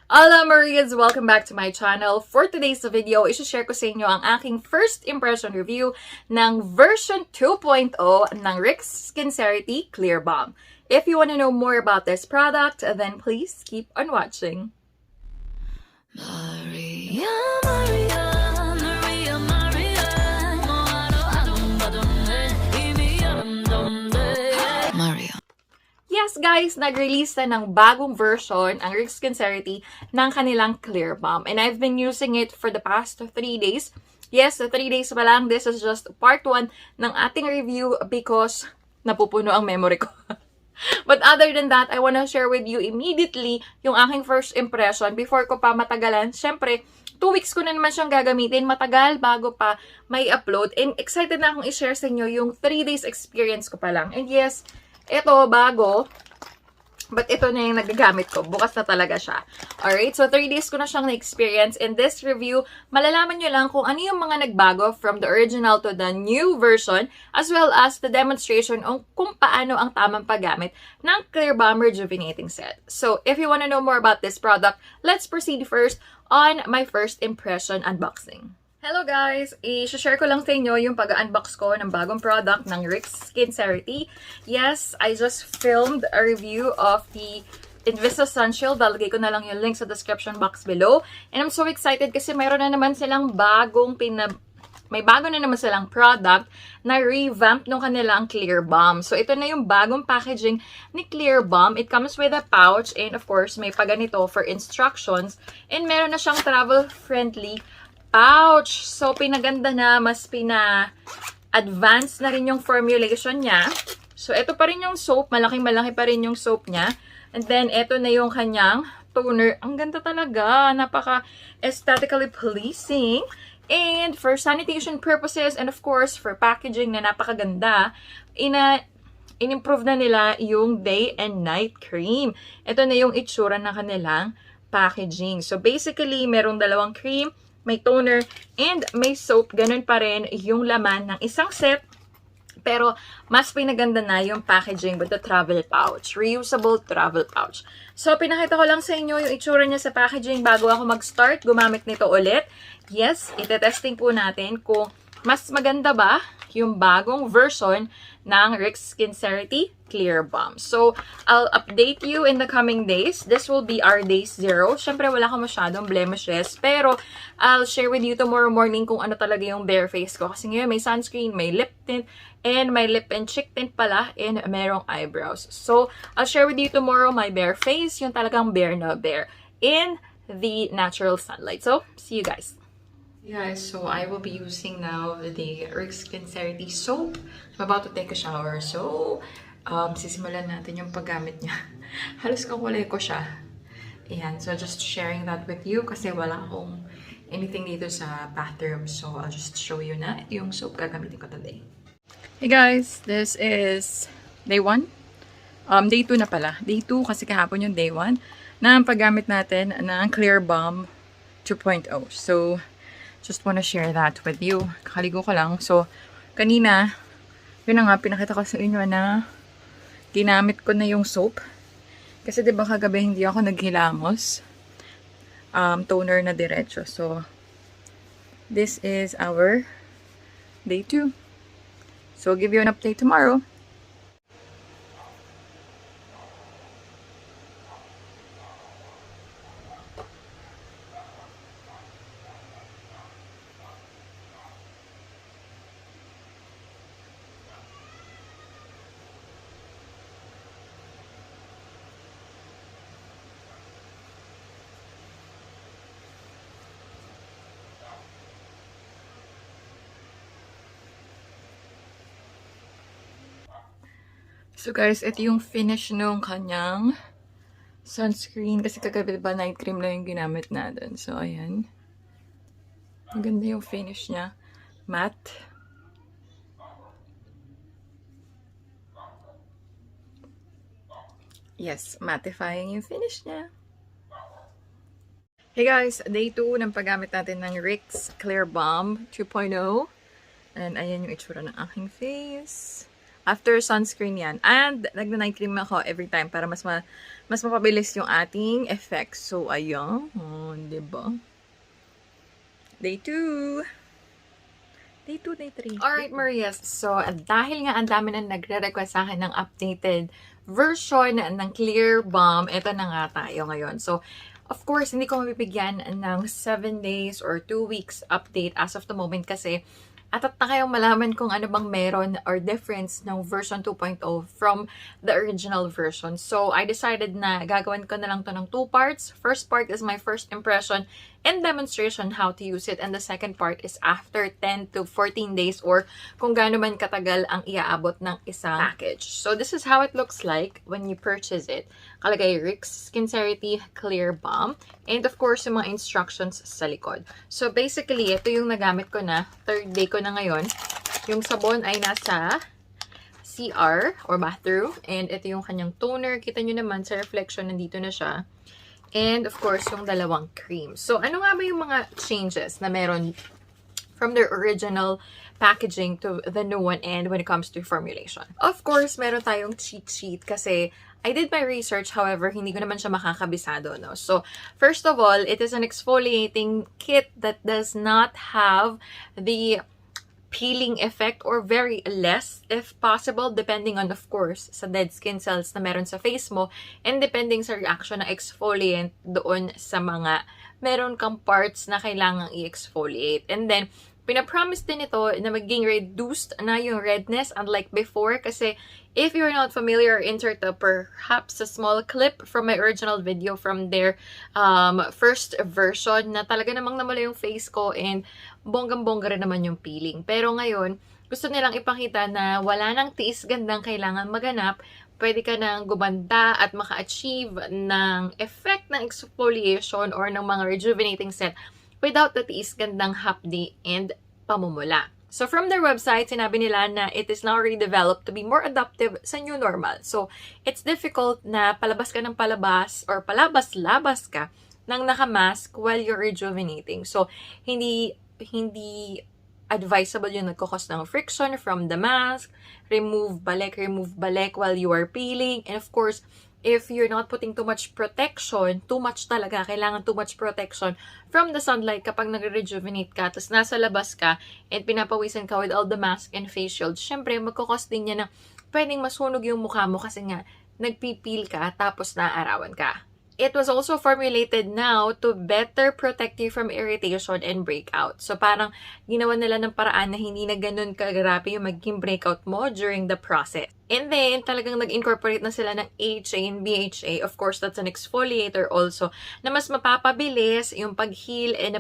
Hola Marias! Welcome back to my channel. For today's video, isi-share ko sa inyo ang aking first impression review ng version 2.0 ng Ryxskin Clear Balm. If you want to know more about this product, then please keep on watching. Maria, Maria, Maria, Maria, Maria. Yes guys, nag-release na ng bagong version ang Ryxskin ng kanilang Clear Balm. And I've been using it for the past 3 days. Yes, 3 days pa lang. This is just part 1 ng ating review because napupuno ang memory ko. But other than that, I wanna share with you immediately yung aking first impression before ko pa matagalan. Siyempre, 2 weeks ko na naman siyang gagamitin. Matagal bago pa may upload. And excited na akong i-share sa inyo yung 3 days experience ko pa lang. And yes, ito, bago. But ito na yung nagagamit ko. Bukas na talaga siya. Alright, so 3 days ko na siyang na-experience. In this review, malalaman nyo lang kung ano yung mga nagbago from the original to the new version, as well as the demonstration on kung paano ang tamang paggamit ng Clear Balm Rejuvenating Set. So, if you want to know more about this product, let's proceed first on my first impression unboxing. Hello guys! I-share ko lang sa inyo yung pag-unbox ko ng bagong product ng Ryxskin. Yes, I just filmed a review of the Invista Sun Shield. Lalagay ko na lang yung link sa description box below. And I'm so excited kasi mayroon na naman silang may bago na naman silang product na revamp ng kanilang Clear Balm. So, ito na yung bagong packaging ni Clear Balm. It comes with a pouch and of course, may paganito for instructions. And meron na siyang travel-friendly pouch. So, pinaganda na, mas pina-advance na rin yung formulation niya. So, ito pa rin yung soap. Malaking-malaki pa rin yung soap niya. And then, ito na yung kanyang toner. Ang ganda talaga. Napaka-aesthetically pleasing. And for sanitation purposes and of course, for packaging na napakaganda, in-improve na nila yung day and night cream. Ito na yung itsura ng kanilang packaging. So, basically, merong dalawang cream, may toner, and may soap. Ganun pa rin yung laman ng isang set. Pero, mas pinaganda na yung packaging with the travel pouch. Reusable travel pouch. So, pinakita ko lang sa inyo yung itsura niya sa packaging bago ako mag-start gumamit nito ulit. Yes, itetesting po natin kung mas maganda ba yung bagong version ng Ryxskin Clear Balm. So, I'll update you in the coming days. This will be our day 0. Siyempre, wala ka masyadong blemishes. Pero, I'll share with you tomorrow morning kung ano talaga yung bare face ko. Kasi ngayon, may sunscreen, may lip tint, and may lip and cheek tint pala, and merong eyebrows. So, I'll share with you tomorrow my bare face, yung talagang bare na bare, in the natural sunlight. So, see you guys. Guys, so I will be using now the Ryxskin soap. I'm about to take a shower. So, sisimulan natin yung paggamit niya. Halos kakulay ko siya. Ayan, so just sharing that with you kasi wala akong anything dito sa bathroom. So, I'll just show you na yung soap gagamitin ko today. Hey guys, this is day 1. Day 2 na pala. Day 2 kasi kahapon yung day 1 na ang paggamit natin ng Clear Balm 2.0. So, just wanna share that with you. Kakaligo ko lang. So, kanina, yun na nga, pinakita ko sa inyo na ginamit ko na yung soap. Kasi diba kagabi hindi ako naghilamos. Toner na diretso. So, this is our day 2. So, I'll give you an update tomorrow. So guys, ito yung finish nung kanyang sunscreen. Kasi kagabi ba night cream lang yung ginamit natin. So ayan. Maganda yung finish niya. Matte. Yes, mattifying yung finish niya. Hey guys, day 2 ng paggamit natin ng Ryxskin Clear Balm 2.0. And ayan yung itsura ng aking face. After sunscreen yan. And nagna-night cream ako every time para mas mapabilis yung ating effects. So, ayun. Oh, diba? Day 2. Day 2, day 3. Alright, Marias. So, dahil nga ang dami na nagre-request sa akin ng updated version ng Clear Balm, ito na nga tayo ngayon. So, of course, hindi ko mabibigyan ng 7 days or 2 weeks update as of the moment kasi atat na kayong malaman kung ano bang meron or difference ng version 2.0 from the original version. So, I decided na gagawin ko na lang to ng 2 parts. First part is my first impression and demonstration how to use it. And the second part is after 10 to 14 days or kung gaano man katagal ang iaabot ng isang package. So, this is how it looks like when you purchase it. Kalagay Ryxskin Clear Balm. And of course, yung mga instructions sa likod. So, basically, ito yung nagamit ko na. Third day ko na ngayon. Yung sabon ay nasa CR or bathroom. And ito yung kanyang toner. Kita nyo naman sa reflection, nandito na siya. And of course, yung dalawang cream. So, ano nga ba yung mga changes na meron from their original packaging to the new one and when it comes to formulation? Of course, meron tayong cheat sheet kasi I did my research, however, hindi ko naman siya makakabisado, no? So, first of all, it is an exfoliating kit that does not have the peeling effect or very less if possible depending on, of course, sa dead skin cells na meron sa face mo and depending sa reaction ng exfoliant doon sa mga meron kang parts na kailangang i-exfoliate. And then, pinapromise din ito na maging reduced na yung redness unlike before kasi if you're not familiar, insert perhaps a small clip from my original video from their first version na talaga namang namula yung face ko and bonggang-bongga rin naman yung peeling. Pero ngayon, gusto nilang ipakita na wala nang tiis gandang kailangan maganap. Pwede ka nang gumanda at maka-achieve ng effect ng exfoliation or ng mga rejuvenating set without the tiis gandang hapdi and pamumula. So, from their website, sinabi nila na it is now redeveloped to be more adaptive sa new normal. So, it's difficult na palabas ka ng palabas or palabas-labas ka ng nakamask while you're rejuvenating. So, hindi advisable yung nagkakos ng friction from the mask, remove balik while you are peeling. And of course, if you're not putting too much protection, too much talaga, kailangan too much protection from the sunlight kapag nagre-rejuvenate ka, tapos nasa labas ka, and pinapawisan ka with all the mask and face shield, syempre, magkakos din niya na pwedeng masunog yung mukha mo kasi nga, nagpipil ka, tapos naaarawan ka. It was also formulated now to better protect you from irritation and breakout. So, parang ginawa nila ng paraan na hindi na ganun kagrabe yung magiging breakout mo during the process. And then, talagang nag-incorporate na sila ng HA and BHA. Of course, that's an exfoliator also na mas mapapabilis yung pag-heal and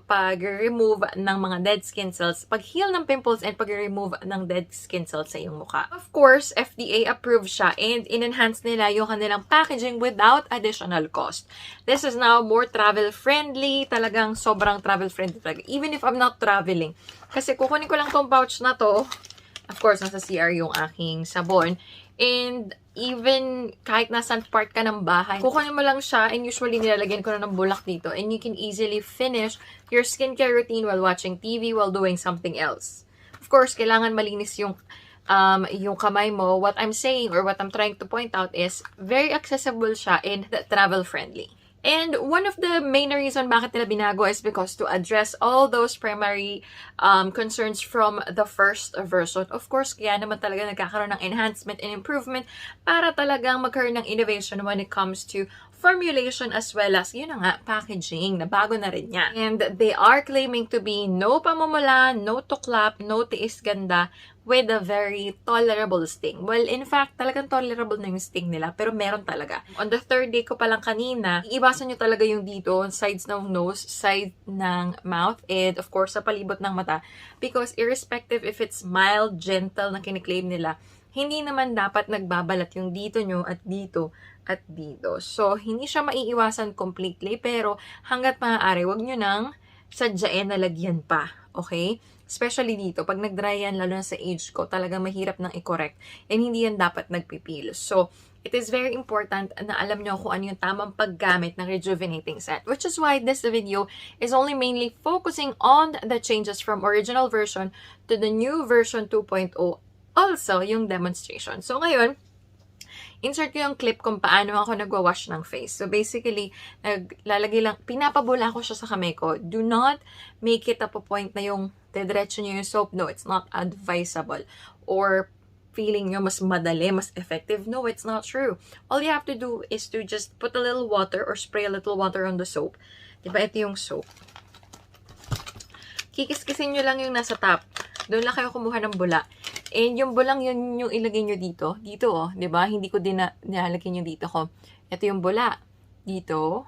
pag-remove ng mga dead skin cells, pag-heal ng pimples, and pag-remove ng dead skin cells sa iyong mukha. Of course, FDA approved siya and in-enhance nila yung kanilang packaging without additional cost. This is now more travel-friendly, talagang sobrang travel-friendly talaga. Even if I'm not traveling. Kasi kukunin ko lang tong pouch na to. Of course, nasa CR yung aking sabon. And even kahit nasan part ka ng bahay, kukunin mo lang siya and usually nilalagyan ko na ng bulak dito and you can easily finish your skincare routine while watching TV, while doing something else. Of course, kailangan malinis yung kamay mo. What I'm saying or what I'm trying to point out is very accessible siya and travel-friendly. And one of the main reason bakit nila binago is because to address all those primary concerns from the first version. Of course, kaya naman talaga nagkakaroon ng enhancement and improvement para talagang magkaroon ng innovation when it comes to formulation as well as, yun na nga, packaging na bago na rin niya. And they are claiming to be no pamumula, no tuklap, no tiis ganda, with a very tolerable sting. Well, in fact, talagang tolerable na yung sting nila, pero meron talaga. On the third day ko pa lang kanina, iiwasan nyo talaga yung dito, sides ng nose, side ng mouth, and of course, sa palibot ng mata. Because irrespective if it's mild, gentle na kiniklaim nila, hindi naman dapat nagbabalat yung dito nyo at dito at dito. So, hindi siya maiiwasan completely, pero hanggat maaari, wag nyo nang sadyain na lagyan pa. Okay? Especially dito, pag nag-dry yan, lalo na sa age ko, talagang mahirap nang i-correct. And hindi yan dapat nagpipil. So, it is very important na alam nyo kung ano yung tamang paggamit ng rejuvenating set. Which is why this video is only mainly focusing on the changes from original version to the new version 2.0 also yung demonstration. So ngayon, insert ko yung clip kung paano ako nagwa-wash ng face. So basically, naglalagay lang, pinapabula ko siya sa kamay ko. Do not make it up a point na yung dediretso nyo yung soap. No, it's not advisable. Or feeling nyo mas madali, mas effective. No, it's not true. All you have to do is to just put a little water or spray a little water on the soap. Diba, ito yung soap. Kikis-kisin nyo lang yung nasa top. Doon lang kayo kumuha ng bula. And yung bulang yun yung ilagay nyo dito. Dito, oh. Diba? Hindi ko din nilalagay nyo dito ko. Ito yung bula. Dito.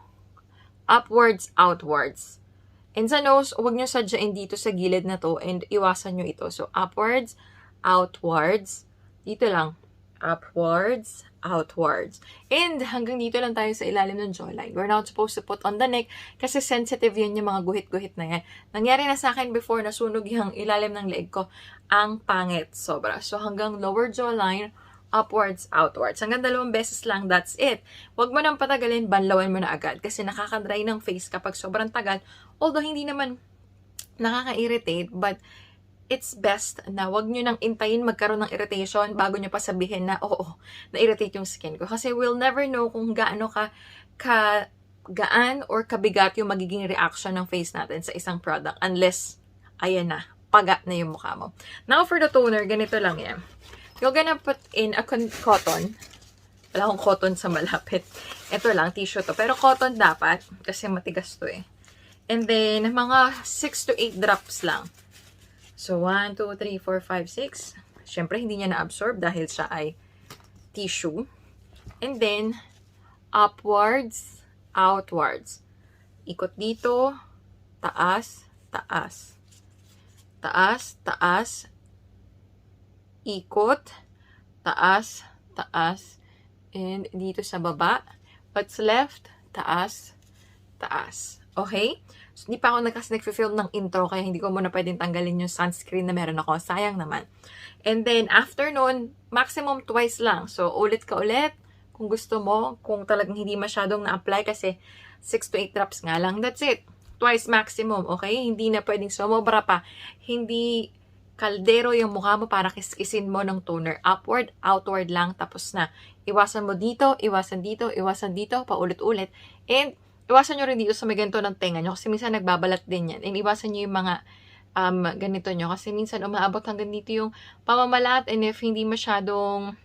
Upwards, outwards. And sa nose, huwag nyo sadyain dito sa gilid na to. And iwasan nyo ito. So, upwards, outwards. Dito lang. Upwards, outwards. And hanggang dito lang tayo sa ilalim ng jawline. We're not supposed to put on the neck kasi sensitive yan yung mga guhit-guhit na yan. Nangyari na sa akin before na sunog yung ilalim ng leg ko. Ang pangit, sobra. So hanggang lower jawline, upwards, outwards. Hanggang 2 beses lang, that's it. Huwag mo nang patagalin, banlawan mo na agad. Kasi nakaka-dry ng face kapag sobrang tagal. Although hindi naman nakaka-irritate, but it's best na wag nyo nang intayin magkaroon ng irritation bago nyo pa sabihin na, oo, na-irritate yung skin ko. Kasi we'll never know kung gaano gaan or kabigat yung magiging reaction ng face natin sa isang product unless, ayan na, paga na yung mukha mo. Now, for the toner, ganito lang yan. You're gonna put in a cotton. Wala akong cotton sa malapit. Ito lang, tissue to. Pero cotton dapat, kasi matigas to eh. And then, mga 6 to 8 drops lang. So, 1, 2, 3, 4, 5, 6. Siyempre, hindi niya na-absorb dahil siya ay tissue. And then, upwards, outwards. Ikot dito, taas, taas. Taas, taas. Ikot, taas, taas. And dito sa baba, what's left, taas, taas. Okay? So, hindi pa ako nag-film ng intro, kaya hindi ko muna pwedeng tanggalin yung sunscreen na meron ako. Sayang naman. And then, after nun, maximum twice lang. So, ulit ka ulit. Kung gusto mo, kung talagang hindi masyadong na-apply kasi 6 to 8 drops nga lang, that's it. Twice maximum, okay? Hindi na pwedeng sumobra pa. Hindi kaldero yung mukha mo para kiskisin mo ng toner. Upward, outward lang, tapos na. Iwasan mo dito, iwasan dito, iwasan dito, paulit-ulit. And, iwasan nyo rin dito sa may ganito ng tenga nyo kasi minsan nagbabalat din yan. And iwasan nyo yung mga ganito nyo kasi minsan umaabot hanggang dito yung pamamalat, and if hindi masyadong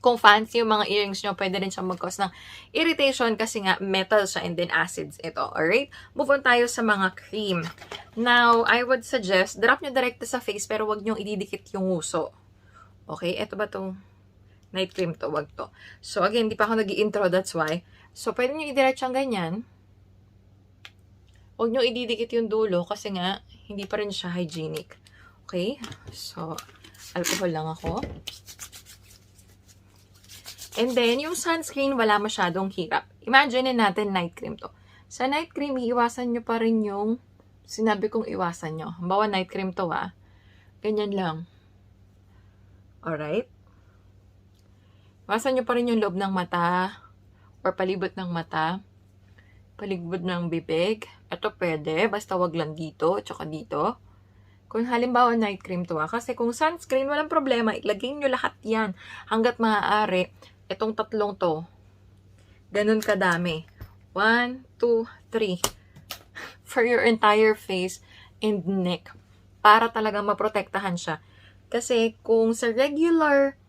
kung fancy yung mga earrings nyo, pwede rin siyang mag-cause ng irritation kasi nga metal siya and then acids ito. Alright? Move on tayo sa mga cream. Now, I would suggest, drop nyo direct sa face pero wag nyo ididikit yung nguso. Okay? Ito ba itong night cream to? Wag to. So, again, hindi pa ako nag-i-intro, that's why. So, pwede nyo idiretsyang ganyan. Huwag nyo ididikit yung dulo kasi nga, hindi pa rin siya hygienic. Okay? So, alcohol lang ako. And then, yung sunscreen, wala masyadong hirap. Imagine natin night cream to. Sa night cream, iiwasan nyo pa rin yung sinabi kong iwasan nyo. Halimbawa, night cream to ganyan lang. Alright? Iwasan nyo pa rin yung loob ng mata, or palibot ng mata, palibot ng bibig. Ito pwede, basta wag lang dito, tsaka dito. Kung halimbawa night cream to kasi kung sunscreen, walang problema, ilagay nyo lahat yan. Hanggat maaari, itong tatlong to, ganun kadami. 1, 2, 3. For your entire face and neck. Para talagang maprotektahan siya. Kasi kung sa regular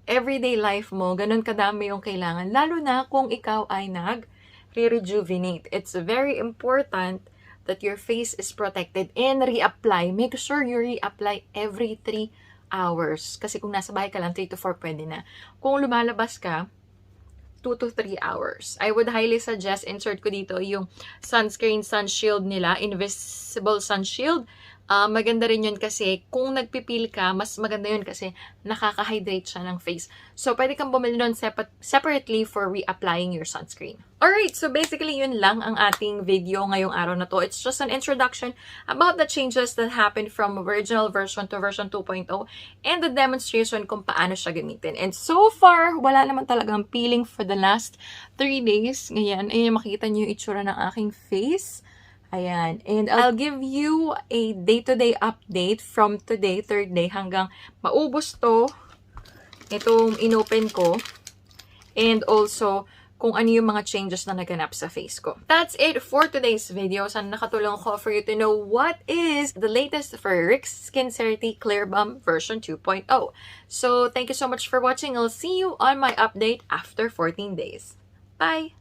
everyday life mo, ganun kadami yung kailangan. Lalo na kung ikaw ay nag-rejuvenate. It's very important that your face is protected and reapply. Make sure you reapply every 3 hours. Kasi kung nasa bahay ka lang, 3 to 4 pwede na. Kung lumalabas ka, 2 to 3 hours. I would highly suggest, insert ko dito yung sunscreen sun shield nila, invisible sun shield. Maganda rin yun kasi kung nagpipil ka, mas maganda yun kasi nakaka-hydrate siya ng face. So, pwede kang bumili nun separately for reapplying your sunscreen. Alright, so basically yun lang ang ating video ngayong araw na to. It's just an introduction about the changes that happened from original version to version 2.0 and the demonstration kung paano siya gamitin. And so far, wala naman talagang peeling for the last 3 days. Ngayon, ayun, makikita niyo yung itsura ng aking face. Ayan. And I'll give you a day-to-day update from today, third day, hanggang maubos to, itong inopen ko. And also, kung ano yung mga changes na naganap sa face ko. That's it for today's video. Sana nakatulong ko for you to know what is the latest for Ryxskin Clear Balm version 2.0. So, thank you so much for watching. I'll see you on my update after 14 days. Bye!